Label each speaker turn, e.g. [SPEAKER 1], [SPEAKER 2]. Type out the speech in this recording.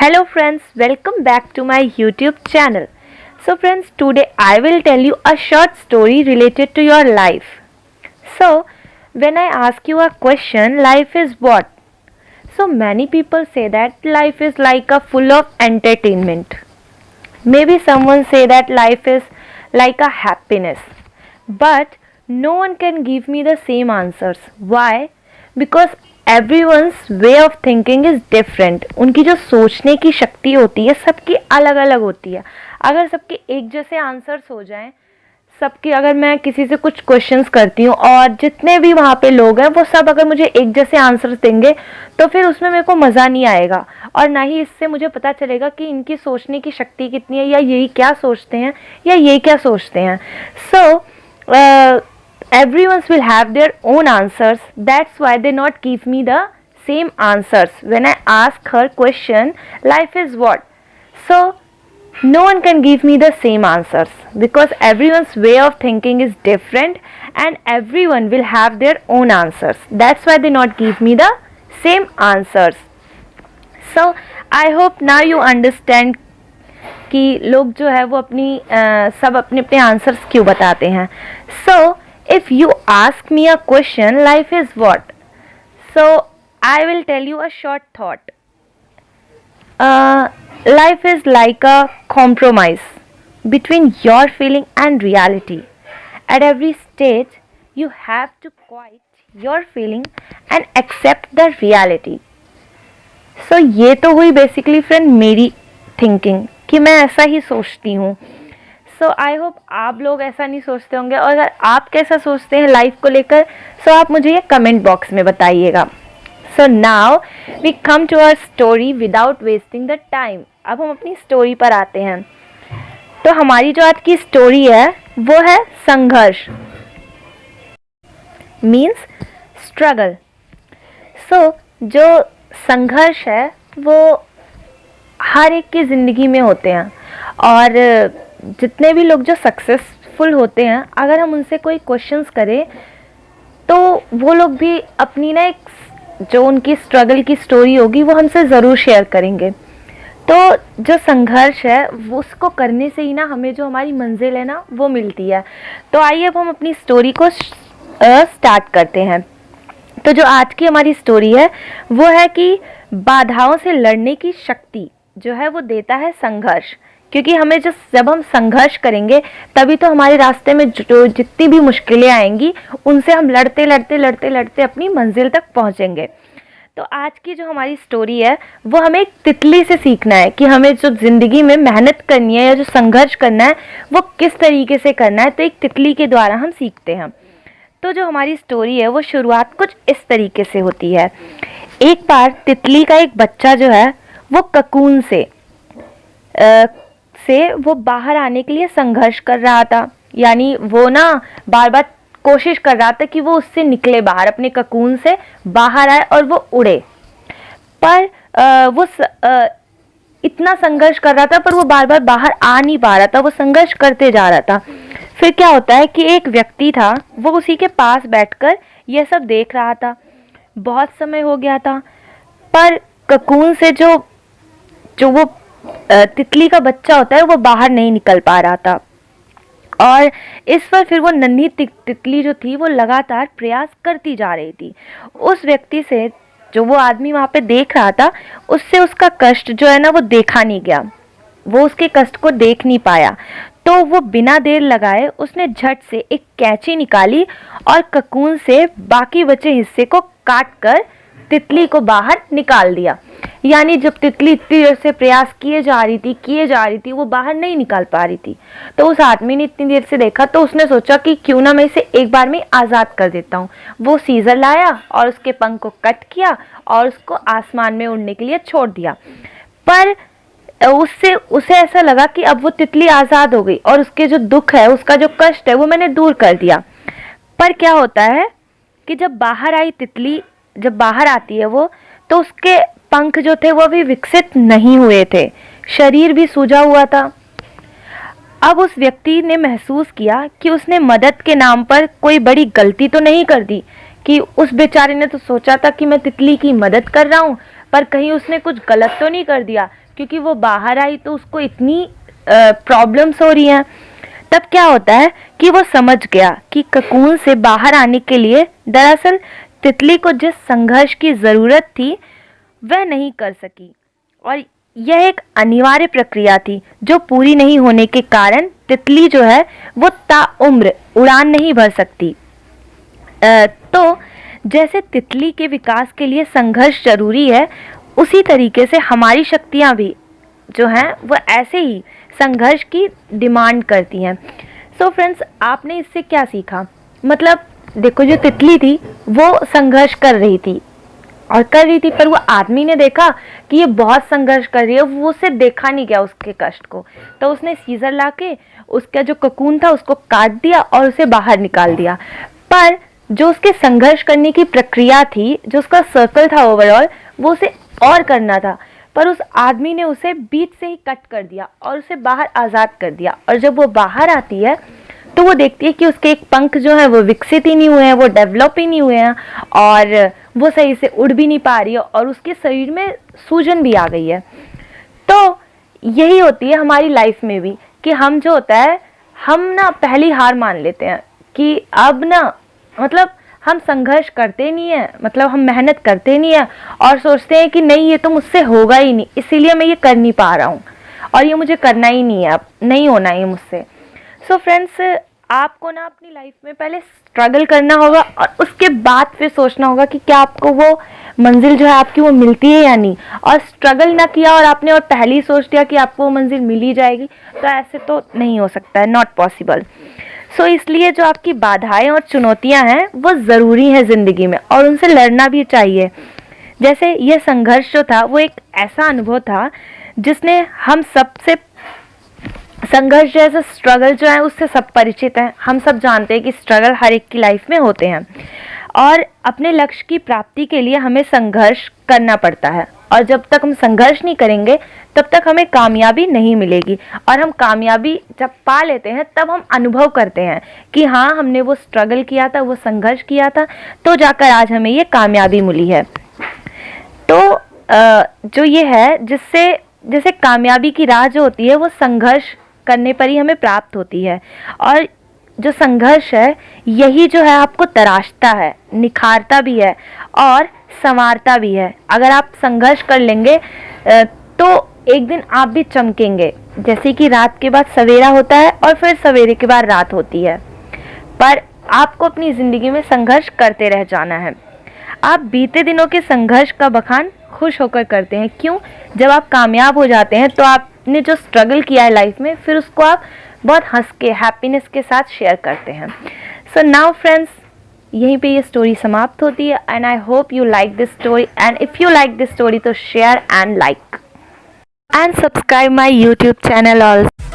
[SPEAKER 1] Hello friends, welcome back to my YouTube channel. So friends, today I will tell you a short story related to your life. So, when I ask you a question, life is what? So many people say that life is like a full of entertainment. Maybe someone say that life is like a happiness. But no one can give me the same answers. Why? Because everyone's way of thinking is different. उनकी जो सोचने की शक्ति होती है सबकी अलग अलग होती है. अगर सबके एक जैसे आंसर्स हो जाएं, सबकी अगर मैं किसी से कुछ क्वेश्चंस करती हूँ और जितने भी वहाँ पे लोग हैं वो सब अगर मुझे एक जैसे आंसर्स देंगे तो फिर उसमें मेरे को मज़ा नहीं आएगा और ना ही इससे मुझे पता चलेगा कि इनकी सोचने की शक्ति कितनी है या यही क्या सोचते हैं या ये क्या सोचते हैं. सो everyone will have their own answers. That's why they not give me the same answers when I ask her question, life is what? So no one can give me the same answers because everyone's way of thinking is different and everyone will have their own answers. That's why they not give me the same answers. So I hope now you understand कि लोग जो है वो अपनी सब अपने अपने answers क्यों बताते हैं. So if you ask me a question, life is what? So I will tell you a short thought. Life is like a compromise between your feeling and reality. At every stage, you have to quiet your feeling and accept the reality. So ये तो हुई basically friend मेरी thinking कि मैं ऐसा ही सोचती हूँ. सो I hope आप लोग ऐसा नहीं सोचते होंगे और अगर आप कैसा सोचते हैं लाइफ को लेकर सो आप मुझे ये कमेंट बॉक्स में बताइएगा. So now we come to our story without wasting the time. अब हम अपनी स्टोरी पर आते हैं. तो हमारी जो आज की स्टोरी है वो है संघर्ष, मीन्स स्ट्रगल. सो जो संघर्ष है वो हर एक की ज़िंदगी में होते हैं और जितने भी लोग जो सक्सेसफुल होते हैं अगर हम उनसे कोई क्वेश्चंस करें तो वो लोग भी अपनी ना एक जो उनकी स्ट्रगल की स्टोरी होगी वो हमसे ज़रूर शेयर करेंगे. तो जो संघर्ष है वो उसको करने से ही ना हमें जो हमारी मंजिल है ना वो मिलती है. तो आइए अब हम अपनी स्टोरी को स्टार्ट करते हैं. तो जो आज की हमारी स्टोरी है वो है कि बाधाओं से लड़ने की शक्ति जो है वो देता है संघर्ष. क्योंकि हमें जब हम संघर्ष करेंगे तभी तो हमारे रास्ते में जो जितनी भी मुश्किलें आएंगी उनसे हम लड़ते लड़ते लड़ते लड़ते अपनी मंजिल तक पहुंचेंगे. तो आज की जो हमारी स्टोरी है वो हमें एक तितली से सीखना है कि हमें जो ज़िंदगी में मेहनत करनी है या जो संघर्ष करना है वो किस तरीके से करना है. तो एक तितली के द्वारा हम सीखते हैं. तो जो हमारी स्टोरी है वो शुरुआत कुछ इस तरीके से होती है. एक बार तितली का एक बच्चा जो है वो ककून से वो बाहर आने के लिए संघर्ष कर रहा था. यानी वो ना बार बार कोशिश कर रहा था कि वो उससे निकले बाहर, अपने ककून से बाहर आए और वो उड़े. पर वो इतना संघर्ष कर रहा था पर वो बार बार बाहर आ नहीं पा रहा था. वो संघर्ष करते जा रहा था. फिर क्या होता है कि एक व्यक्ति था वो उसी के पास बैठकर यह सब देख रहा था. बहुत समय हो गया था पर ककून से जो वो तितली का बच्चा होता है वो बाहर नहीं निकल पा रहा था. और इस पर फिर वो नन्ही तितली जो थी वो लगातार प्रयास करती जा रही थी. उस व्यक्ति से जो वो आदमी वहाँ पे देख रहा था उससे उसका कष्ट जो है ना वो देखा नहीं गया. वो उसके कष्ट को देख नहीं पाया. तो वो बिना देर लगाए उसने झट से एक कैंची निकाली और ककून से बाकी बचे हिस्से को काट कर तितली को बाहर निकाल दिया. यानी जब तितली इतनी देर से प्रयास किए जा रही थी वो बाहर नहीं निकाल पा रही थी. तो उस आदमी ने इतनी देर से देखा तो उसने सोचा कि क्यों ना मैं इसे एक बार में आज़ाद कर देता हूँ. वो सीजर लाया और उसके पंख को कट किया और उसको आसमान में उड़ने के लिए छोड़ दिया. पर उसे ऐसा लगा कि अब वो तितली आज़ाद हो गई और उसके जो दुख है, उसका जो कष्ट है वो मैंने दूर कर दिया. पर क्या होता है कि जब बाहर आती है वो तो उसके पंख जो थे वो भी विकसित नहीं हुए थे. शरीर भी सूजा हुआ था. अब उस व्यक्ति ने महसूस किया कि उसने मदद के नाम पर कोई बड़ी गलती तो नहीं कर दी. कि उस बेचारे ने तो सोचा था कि मैं तितली की मदद कर रहा हूँ पर कहीं उसने कुछ गलत तो नहीं कर दिया क्योंकि वो बाहर आई तो उसको इतनी प्रॉब्लम्स हो रही हैं। तब क्या होता है कि वो समझ गया कि ककून से बाहर आने के लिए दरअसल तितली को जिस संघर्ष की ज़रूरत थी वह नहीं कर सकी, और यह एक अनिवार्य प्रक्रिया थी जो पूरी नहीं होने के कारण तितली जो है वो ताउम्र उड़ान नहीं भर सकती। तो जैसे तितली के विकास के लिए संघर्ष जरूरी है, उसी तरीके से हमारी शक्तियाँ भी जो हैं वो ऐसे ही संघर्ष की डिमांड करती हैं। सो फ्रेंड्स, आपने इससे क्या सीखा? मतलब देखो, जो तितली थी वो संघर्ष कर रही थी और कर रही थी, पर वो आदमी ने देखा कि ये बहुत संघर्ष कर रही है, वो उसे देखा नहीं गया उसके कष्ट को, तो उसने सीजर लाके उसका जो ककून था उसको काट दिया और उसे बाहर निकाल दिया। पर जो उसके संघर्ष करने की प्रक्रिया थी, जो उसका सर्कल था ओवरऑल, वो उसे और करना था, पर उस आदमी ने उसे बीच से ही कट कर दिया और उसे बाहर आज़ाद कर दिया। और जब वो बाहर आती है तो वो देखती है कि उसके एक पंख जो है वो विकसित ही नहीं हुए हैं, वो डेवलप ही नहीं हुए हैं, और वो सही से उड़ भी नहीं पा रही है, और उसके शरीर में सूजन भी आ गई है। तो यही होती है हमारी लाइफ में भी कि हम जो होता है, हम ना पहली हार मान लेते हैं कि अब ना, मतलब हम संघर्ष करते नहीं है, मतलब हम मेहनत करते नहीं है, और सोचते हैं कि नहीं ये तो मुझसे होगा ही नहीं, इसीलिए मैं ये कर नहीं पा रहा हूँ, और ये मुझे करना ही नहीं है, अब नहीं होना है मुझसे। सो फ्रेंड्स, आपको ना अपनी लाइफ में पहले स्ट्रगल करना होगा और उसके बाद फिर सोचना होगा कि क्या आपको वो मंजिल जो है आपकी वो मिलती है या नहीं। और स्ट्रगल ना किया और आपने और पहले ही सोच दिया कि आपको वो मंजिल मिल ही जाएगी, तो ऐसे तो नहीं हो सकता है, नॉट पॉसिबल। सो इसलिए जो आपकी बाधाएं और चुनौतियां हैं वो ज़रूरी हैं ज़िंदगी में, और उनसे लड़ना भी चाहिए। जैसे ये संघर्ष जो था वो एक ऐसा अनुभव था जिसने हम सबसे, संघर्ष जैसे स्ट्रगल जो है उससे सब परिचित हैं, हम सब जानते हैं कि स्ट्रगल हर एक की लाइफ में होते हैं, और अपने लक्ष्य की प्राप्ति के लिए हमें संघर्ष करना पड़ता है, और जब तक हम संघर्ष नहीं करेंगे तब तक हमें कामयाबी नहीं मिलेगी। और हम कामयाबी जब पा लेते हैं तब हम अनुभव करते हैं कि हाँ, हमने वो स्ट्रगल किया था, वो संघर्ष किया था, तो जाकर आज हमें ये कामयाबी मिली है। तो जो ये है, जिससे जैसे कामयाबी की राह जो होती है वो संघर्ष करने पर ही हमें प्राप्त होती है, और जो संघर्ष है यही जो है आपको तराशता है, निखारता भी है और संवारता भी है। अगर आप संघर्ष कर लेंगे तो एक दिन आप भी चमकेंगे, जैसे कि रात के बाद सवेरा होता है और फिर सवेरे के बाद रात होती है। पर आपको अपनी ज़िंदगी में संघर्ष करते रह जाना है। आप बीते दिनों के संघर्ष का बखान खुश होकर करते हैं। क्यों? जब आप कामयाब हो जाते हैं तो आपने जो स्ट्रगल किया है लाइफ में, फिर उसको आप बहुत हंस के, हैप्पीनेस के साथ शेयर करते हैं। सो नाउ फ्रेंड्स, यहीं पे ये स्टोरी समाप्त होती है, and I hope you like this story, and if you like this story तो share and like and subscribe my YouTube channel also.